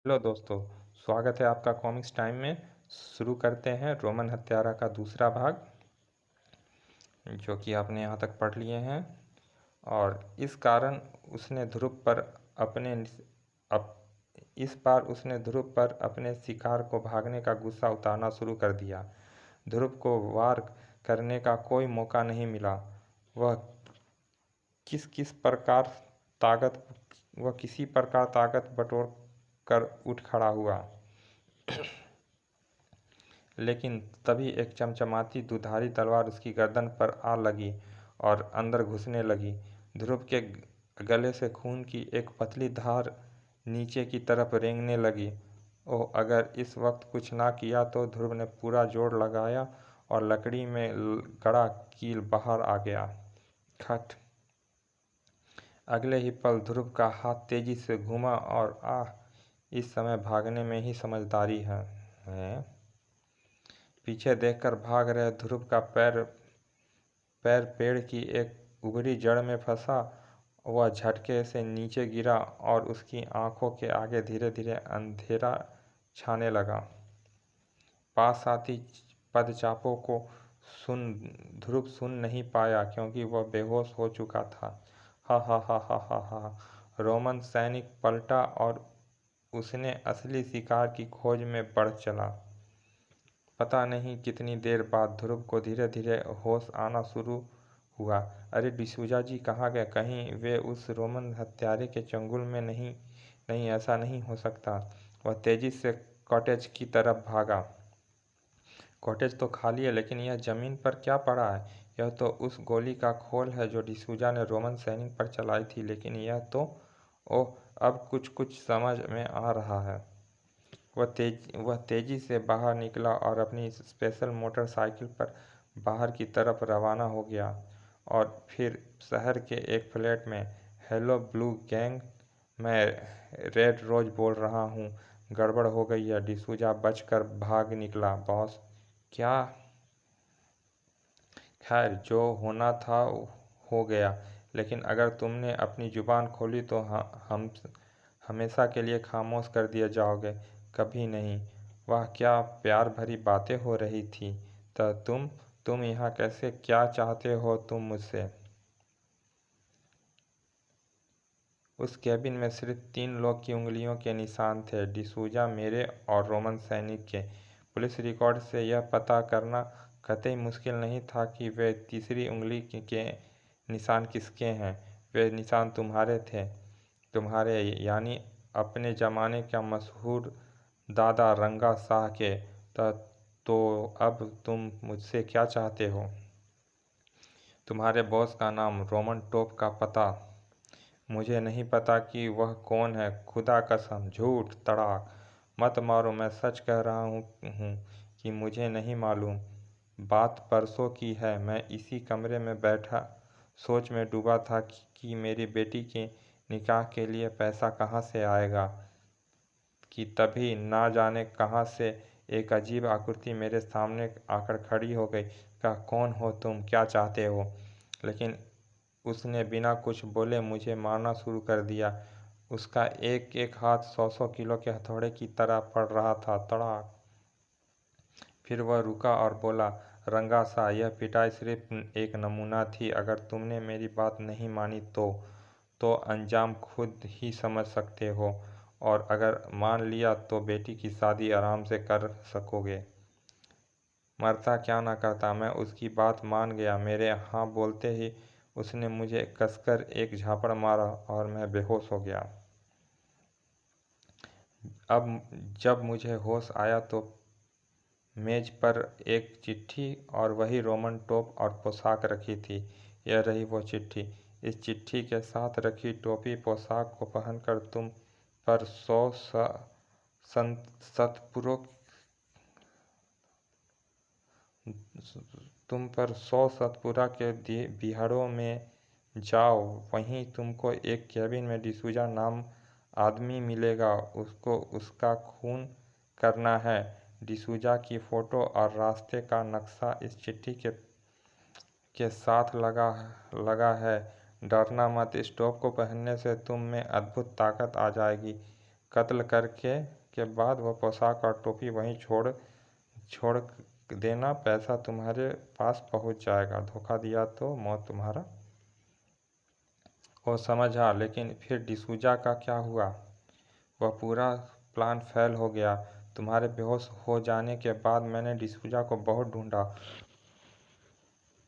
Hello दोस्तों, स्वागत है आपका कॉमिक्स टाइम में। शुरू करते हैं रोमन हत्यारा का दूसरा भाग, जो कि आपने यहाँ तक पढ़ लिए हैं। और इस कारण उसने ध्रुव पर अपने अप, इस बार उसने ध्रुव पर अपने शिकार को भागने का गुस्सा उतारना शुरू कर दिया। ध्रुव को वार करने का कोई मौका नहीं मिला। वह किस किस प्रकार ताकत वह किसी प्रकार ताकत बटोर कर उठ खड़ा हुआ, लेकिन तभी एक चमचमाती दुधारी तलवार उसकी गर्दन पर आ लगी और अंदर घुसने लगी। ध्रुव के गले से खून की एक पतली धार नीचे की तरफ रेंगने लगी। ओह, अगर इस वक्त कुछ ना किया तो! ध्रुव ने पूरा जोर लगाया और लकड़ी में गड़ा कील बाहर आ गया। खट! अगले ही पल ध्रुव का हाथ तेजी से घूमा और इस समय भागने में ही समझदारी है। पीछे देखकर भाग रहे ध्रुव का पैर पैर पेड़ की एक उभरी जड़ में फंसा। वह झटके से नीचे गिरा और उसकी आंखों के आगे धीरे धीरे अंधेरा छाने लगा। पास आती पदचापों को ध्रुव सुन नहीं पाया, क्योंकि वह बेहोश हो चुका था। हा हा हा हा हा हा! रोमन सैनिक पलटा और उसने असली शिकार की खोज में बढ़ चला। पता नहीं कितनी देर बाद ध्रुव को धीरे धीरे होश आना शुरू हुआ। अरे डिसूजा जी कहाँ गए? कहीं वे उस रोमन हत्यारे के चंगुल में नहीं? नहीं, ऐसा नहीं हो सकता। वह तेजी से कॉटेज की तरफ भागा। कॉटेज तो खाली है, लेकिन यह जमीन पर क्या पड़ा है? यह तो उस गोली का खोल है जो डिसूजा ने रोमन सैनिक पर चलाई थी। लेकिन यह तो... ओह, अब कुछ कुछ समझ में आ रहा है। वह तेजी से बाहर निकला और अपनी स्पेशल मोटरसाइकिल पर बाहर की तरफ रवाना हो गया। और फिर शहर के एक फ्लैट में, हेलो ब्लू गैंग, मैं रेड रोज बोल रहा हूँ। गड़बड़ हो गई है। डिसूजा बचकर भाग निकला। बॉस, क्या? खैर, जो होना था हो गया। लेकिन अगर तुमने अपनी जुबान खोली तो हम हमेशा के लिए खामोश कर दिए जाओगे। कभी नहीं। वाह, क्या प्यार भरी बातें हो रही थी। तो तुम यहाँ कैसे? क्या चाहते हो तुम मुझसे? उस केबिन में सिर्फ 3 लोग की उंगलियों के निशान थे, डिसूजा, मेरे और रोमन सैनिक के। पुलिस रिकॉर्ड से यह पता करना कतई मुश्किल नहीं था कि वे तीसरी उंगली के निशान किसके हैं। वे निशान तुम्हारे थे। तुम्हारे, यानी अपने ज़माने का मशहूर दादा रंगा शाह के। तो अब तुम मुझसे क्या चाहते हो? तुम्हारे बॉस का नाम, रोमन टॉप का पता। मुझे नहीं पता कि वह कौन है। खुदा कसम, झूठ! तड़ाक! मत मारो, मैं सच कह रहा हूँ कि मुझे नहीं मालूम। बात परसों की है। मैं इसी कमरे में बैठा सोच में डूबा था कि मेरी बेटी के निकाह के लिए पैसा कहाँ से आएगा, कि तभी ना जाने कहाँ से एक अजीब आकृति मेरे सामने आकर खड़ी हो गई। कहा, कौन हो तुम? क्या चाहते हो? लेकिन उसने बिना कुछ बोले मुझे मारना शुरू कर दिया। उसका एक एक हाथ 100-100 किलो के हथौड़े की तरह पड़ रहा था। तड़ाक! फिर वह रुका और बोला, रंगा सा, यह पिटाई सिर्फ एक नमूना थी। अगर तुमने मेरी बात नहीं मानी तो अंजाम खुद ही समझ सकते हो। और अगर मान लिया तो बेटी की शादी आराम से कर सकोगे। मरता क्या ना करता, मैं उसकी बात मान गया। मेरे हाँ बोलते ही उसने मुझे कसकर एक झापड़ मारा और मैं बेहोश हो गया। अब जब मुझे होश आया तो मेज पर एक चिट्ठी और वही रोमन टोप और पोशाक रखी थी। यह रही वो चिट्ठी। इस चिट्ठी के साथ रखी टोपी पोशाक को पहनकर पर सौ सतपुरों तुम पर 100 सतपुरा के बिहारों में जाओ। वहीं तुमको एक केबिन में डिसूजा नाम आदमी मिलेगा। उसको उसका खून करना है। डिसूजा की फ़ोटो और रास्ते का नक्शा इस चिट्ठी के साथ लगा है। डरना मत। इस टॉप को पहनने से तुम में अद्भुत ताकत आ जाएगी। कत्ल करके के बाद वह पोशाक और टोपी वहीं छोड़ देना। पैसा तुम्हारे पास पहुंच जाएगा। धोखा दिया तो मौत तुम्हारा। वो समझा। लेकिन फिर डिसूजा का क्या हुआ? वह पूरा प्लान फेल हो गया। तुम्हारे बेहोश हो जाने के बाद मैंने डिसूजा को बहुत ढूंढा,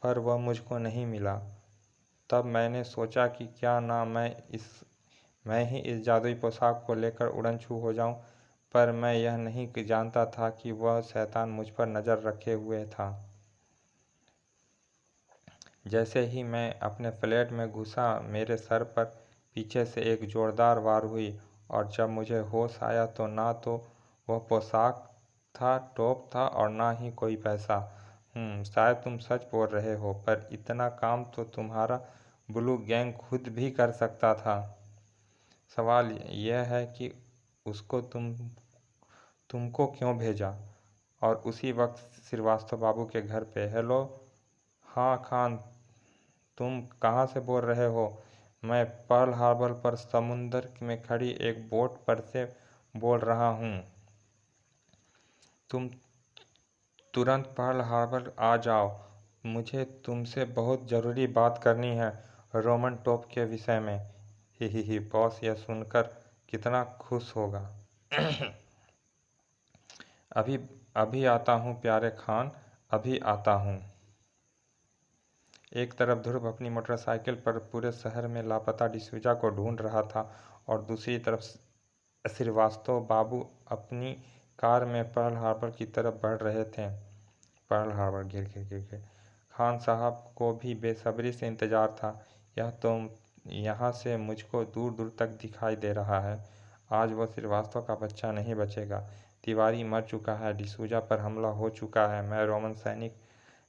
पर वह मुझको नहीं मिला। तब मैंने सोचा कि क्या ना मैं ही इस जादुई पोशाक को लेकर उड़नछू हो जाऊं, पर मैं यह नहीं जानता था कि वह शैतान मुझ पर नज़र रखे हुए था। जैसे ही मैं अपने फ्लैट में घुसा, मेरे सर पर पीछे से एक जोरदार वार हुई, और जब मुझे होश आया तो ना तो वह पोशाक था, टॉप था, और ना ही कोई पैसा। शायद तुम सच बोल रहे हो, पर इतना काम तो तुम्हारा ब्लू गैंग खुद भी कर सकता था। सवाल यह है कि उसको तुमको क्यों भेजा? और उसी वक्त श्रीवास्तव बाबू के घर पे। हेलो। हाँ खान, तुम कहाँ से बोल रहे हो? मैं पर्ल हार्बर पर समुंदर में खड़ी एक बोट पर से बोल रहा हूँ। तुम तुरंत पर्ल हार्बर आ जाओ। मुझे तुमसे बहुत ज़रूरी बात करनी है, रोमन टॉप के विषय में। ही बॉस यह सुनकर कितना खुश होगा। अभी अभी आता हूँ प्यारे खान, अभी आता हूँ। एक तरफ ध्रुव अपनी मोटरसाइकिल पर पूरे शहर में लापता डिसूजा को ढूंढ रहा था, और दूसरी तरफ श्रीवास्तव बाबू अपनी कार में पर्ल हार्बर की तरफ बढ़ रहे थे। पर्ल हार्बर गिर गिर गिर गिर। खान साहब को भी बेसब्री से इंतजार था। यह तो यहाँ से मुझको दूर दूर तक दिखाई दे रहा है। आज वह श्रीवास्तव का बच्चा नहीं बचेगा। तिवारी मर चुका है, डिसूजा पर हमला हो चुका है। मैं रोमन सैनिक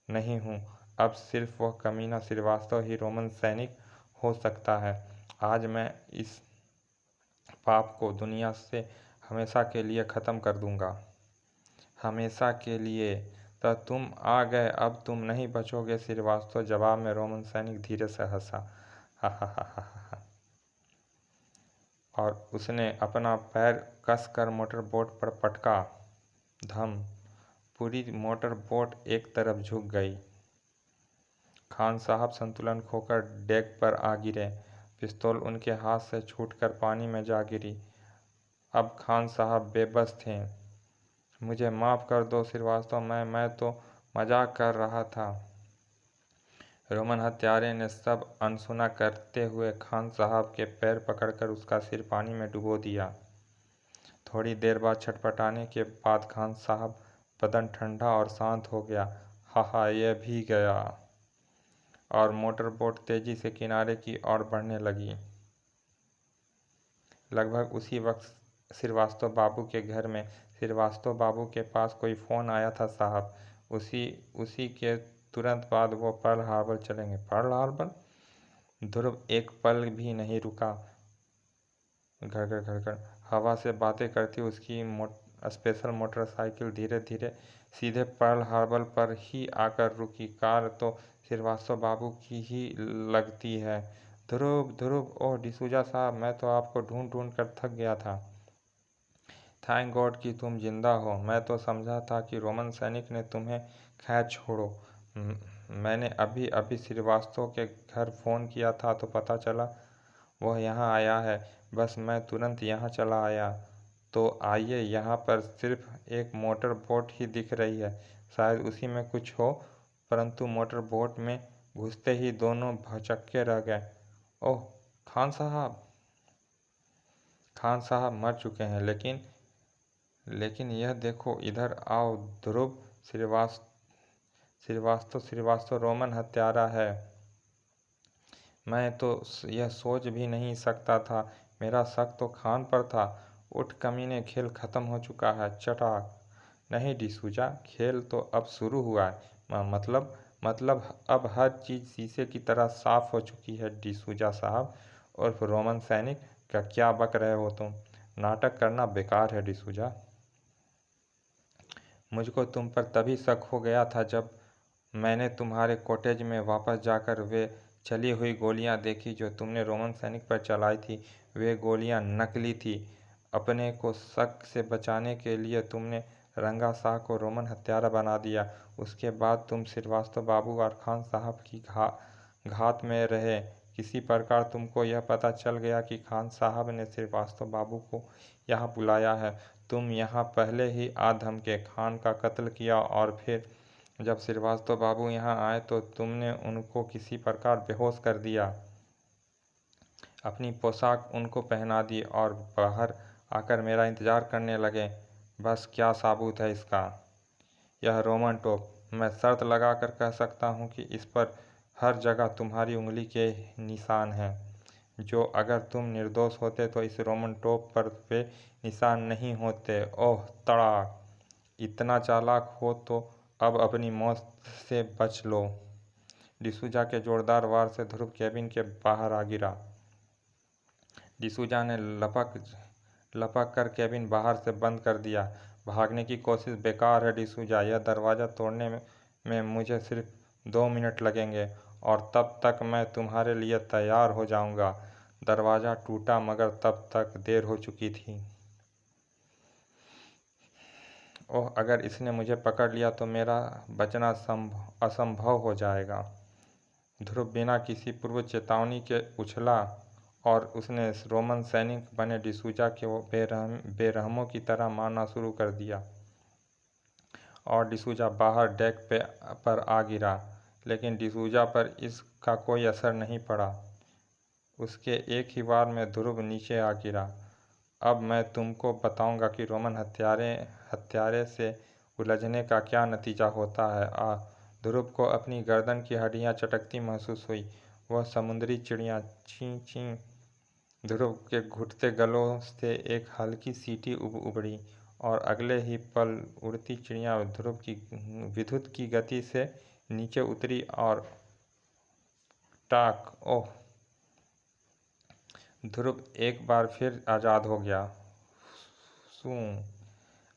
नहीं हूँ। अब सिर्फ वह कमीना श्रीवास्तव ही रोमन सैनिक हो सकता है। आज मैं इस पाप को दुनिया से हमेशा के लिए ख़त्म कर दूंगा। हमेशा के लिए। तो तुम आ गए, अब तुम नहीं बचोगे श्रीवास्तव। जवाब में रोमन सैनिक धीरे से हंसा। हा हा हा हा हा। और उसने अपना पैर कसकर मोटर बोट पर पटका। धम। पूरी मोटर बोट एक तरफ झुक गई। खान साहब संतुलन खोकर डेक पर आ गिरे। पिस्तौल उनके हाथ से छूटकर पानी में जा गिरी। अब खान साहब बेबस थे। मुझे माफ़ कर दो श्रीवास्तव, मैं तो मजाक कर रहा था। रोमन हत्यारे ने सब अनसुना करते हुए खान साहब के पैर पकड़कर उसका सिर पानी में डुबो दिया। थोड़ी देर बाद छटपटाने के बाद खान साहब बदन ठंडा और शांत हो गया। हा यह भी गया। और मोटर बोट तेजी से किनारे की ओर बढ़ने लगी। लगभग उसी वक्त श्रीवास्तव बाबू के घर में श्रीवास्तव बाबू के पास कोई फ़ोन आया था साहब। उसी के तुरंत बाद वो पर्ल हार्बर चलेंगे। Pearl Harbor? ध्रुव एक पल भी नहीं रुका। घड़घड़ घड़घड़ हवा से बातें करती उसकी स्पेशल मोटरसाइकिल धीरे धीरे सीधे पर्ल हार्बर पर ही आकर रुकी। कार तो श्रीवास्तव बाबू की ही लगती है। ध्रुव ध्रुव, ओह डिसूजा साहब, मैं तो आपको ढूंढ ढूंढ कर थक गया था। थैंक गॉड कि तुम जिंदा हो। मैं तो समझा था कि रोमन सैनिक ने तुम्हें। खैर छोड़ो। मैंने अभी अभी श्रीवास्तव के घर फ़ोन किया था तो पता चला वह यहाँ आया है। बस मैं तुरंत यहाँ चला आया। तो आइए, यहाँ पर सिर्फ एक मोटर बोट ही दिख रही है। शायद उसी में कुछ हो। परंतु मोटर बोट में घुसते ही दोनों भौचक्के रह गए। ओह खान साहब! खान साहब मर चुके हैं। लेकिन यह देखो, इधर आओ ध्रुव। श्रीवास्तव रोमन हत्यारा है। मैं तो यह सोच भी नहीं सकता था। मेरा शक तो खान पर था। उठ कमीने, खेल खत्म हो चुका है। चटाक। नहीं डिसूजा, खेल तो अब शुरू हुआ है। मतलब अब हर चीज़ शीशे की तरह साफ हो चुकी है डिसूजा साहब। उर्फ रोमन सैनिक का क्या बक रहे हो तुम? नाटक करना बेकार है डिसूजा। मुझको तुम पर तभी शक हो गया था जब मैंने तुम्हारे कॉटेज में वापस जाकर वे चली हुई गोलियां देखी जो तुमने रोमन सैनिक पर चलाई थी। वे गोलियां नकली थी। अपने को शक से बचाने के लिए तुमने रंगा शाह को रोमन हत्यारा बना दिया। उसके बाद तुम श्रीवास्तव बाबू और खान साहब की घात में रहे। किसी प्रकार तुमको यह पता चल गया कि खान साहब ने श्रीवास्तव बाबू को यहाँ बुलाया है। तुम यहाँ पहले ही आ धमके खान का कत्ल किया और फिर जब श्रीवास्तव बाबू यहाँ आए तो तुमने उनको किसी प्रकार बेहोश कर दिया। अपनी पोशाक उनको पहना दी और बाहर आकर मेरा इंतज़ार करने लगे। बस क्या सबूत है इसका? यह रोमन टोप। मैं शर्त लगाकर कह सकता हूँ कि इस पर हर जगह तुम्हारी उंगली के निशान हैं, जो अगर तुम निर्दोष होते तो इस रोमन टोप पर वे निशान नहीं होते। ओह तड़ाक! इतना चालाक हो तो अब अपनी मौत से बच लो। डिसूजा के जोरदार वार से ध्रुव केबिन के बाहर आ गिरा। डिसूजा ने लपक कर केबिन बाहर से बंद कर दिया। भागने की कोशिश बेकार है डिसूजा। यह दरवाज़ा तोड़ने में मुझे सिर्फ 2 मिनट लगेंगे और तब तक मैं तुम्हारे लिए तैयार हो जाऊंगा। दरवाज़ा टूटा मगर तब तक देर हो चुकी थी। ओह, अगर इसने मुझे पकड़ लिया तो मेरा बचना असंभव हो जाएगा। ध्रुव बिना किसी पूर्व चेतावनी के उछला और उसने रोमन सैनिक बने डिसूजा को बेरहमों की तरह मारना शुरू कर दिया और डिसूजा बाहर डेक पर आ गिरा। लेकिन डिसूजा पर इसका कोई असर नहीं पड़ा। उसके एक ही वार में ध्रुव नीचे आ गिरा। अब मैं तुमको बताऊंगा कि रोमन हत्यारे से उलझने का क्या नतीजा होता है। ध्रुव को अपनी गर्दन की हड्डियां चटकती महसूस हुई। वह समुद्री चिड़िया चीं चीं। ध्रुव के घुटते गलों से एक हल्की सीटी उबड़ी और अगले ही पल उड़ती चिड़िया ध्रुव की विद्युत की गति से नीचे उतरी और टाक! ओह! ध्रुव एक बार फिर आज़ाद हो गया।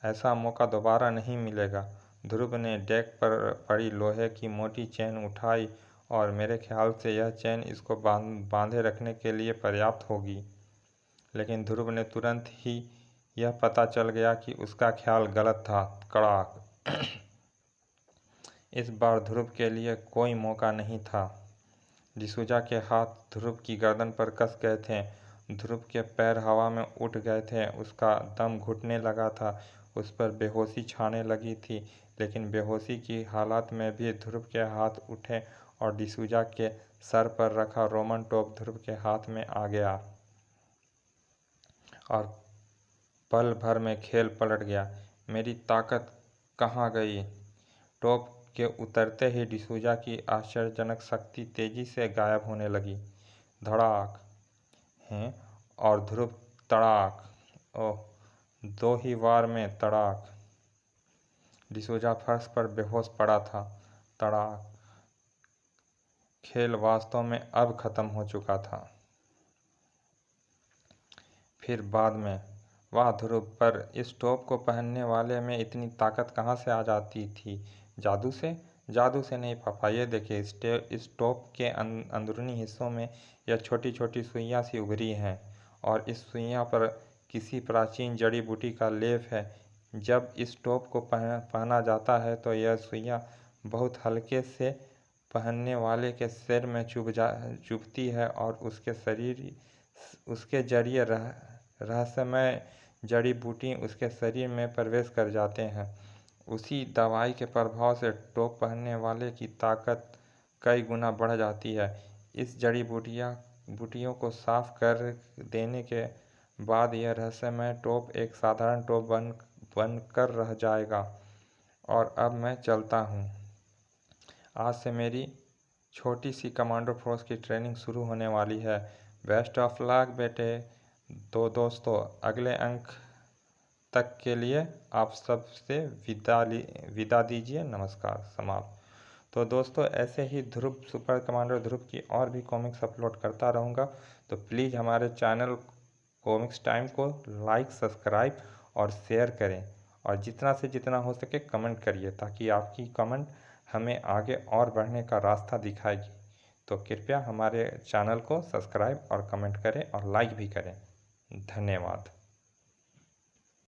ऐसा मौका दोबारा नहीं मिलेगा। ध्रुव ने डेक पर पड़ी लोहे की मोटी चैन उठाई और मेरे ख्याल से यह चैन इसको बांधे रखने के लिए पर्याप्त होगी। लेकिन ध्रुव ने तुरंत ही यह पता चल गया कि उसका ख्याल गलत था। कड़ाक! इस बार ध्रुव के लिए कोई मौका नहीं था। डिसूजा के हाथ ध्रुव की गर्दन पर कस गए थे। ध्रुव के पैर हवा में उठ गए थे। उसका दम घुटने लगा था। उस पर बेहोशी छाने लगी थी। लेकिन बेहोशी की हालत में भी ध्रुव के हाथ उठे और डिसूजा के सर पर रखा रोमन टोप ध्रुव के हाथ में आ गया और पल भर में खेल पलट गया। मेरी ताकत कहाँ गई? टोप के उतरते ही डिसूजा की आश्चर्यजनक शक्ति तेजी से गायब होने लगी। धड़ाक हैं और ध्रुव तड़ाक! ओह, 2 ही वार में तड़ाक! डिसूजा फर्श पर बेहोश पड़ा था। तड़ाक! खेल वास्तव में अब खत्म हो चुका था। फिर बाद में, वाह ध्रुव, पर इस टोप को पहनने वाले में इतनी ताकत कहाँ से आ जाती थी? जादू से? जादू से नहीं पापा। ये देखिए, इस टोप के अंदरूनी हिस्सों में यह छोटी छोटी सुइयाँ सी उभरी हैं और इस सुइयाँ पर किसी प्राचीन जड़ी बूटी का लेप है। जब इस टोप को पहना जाता है तो यह सुइयाँ बहुत हल्के से पहनने वाले के सिर में चुभती है और उसके जरिए रहस्यमय जड़ी बूटी उसके शरीर में प्रवेश कर जाते हैं। उसी दवाई के प्रभाव से टोप पहनने वाले की ताकत कई गुना बढ़ जाती है। इस जड़ी बूटियों को साफ कर देने के बाद यह रहस्यमय टोप एक साधारण टोप बन कर रह जाएगा। और अब मैं चलता हूँ। आज से मेरी छोटी सी कमांडो फोर्स की ट्रेनिंग शुरू होने वाली है। बेस्ट ऑफ लक बेटे। तो दोस्तों, अगले अंक तक के लिए आप सबसे विदा दीजिए। नमस्कार। समाप्त। तो दोस्तों, ऐसे ही ध्रुव सुपर कमांडर ध्रुव की और भी कॉमिक्स अपलोड करता रहूँगा। तो प्लीज़ हमारे चैनल कॉमिक्स टाइम को लाइक, सब्सक्राइब और शेयर करें और जितना से जितना हो सके कमेंट करिए, ताकि आपकी कमेंट हमें आगे और बढ़ने का रास्ता दिखाएगी। तो कृपया हमारे चैनल को सब्सक्राइब और कमेंट करें और लाइक भी करें। धन्यवाद।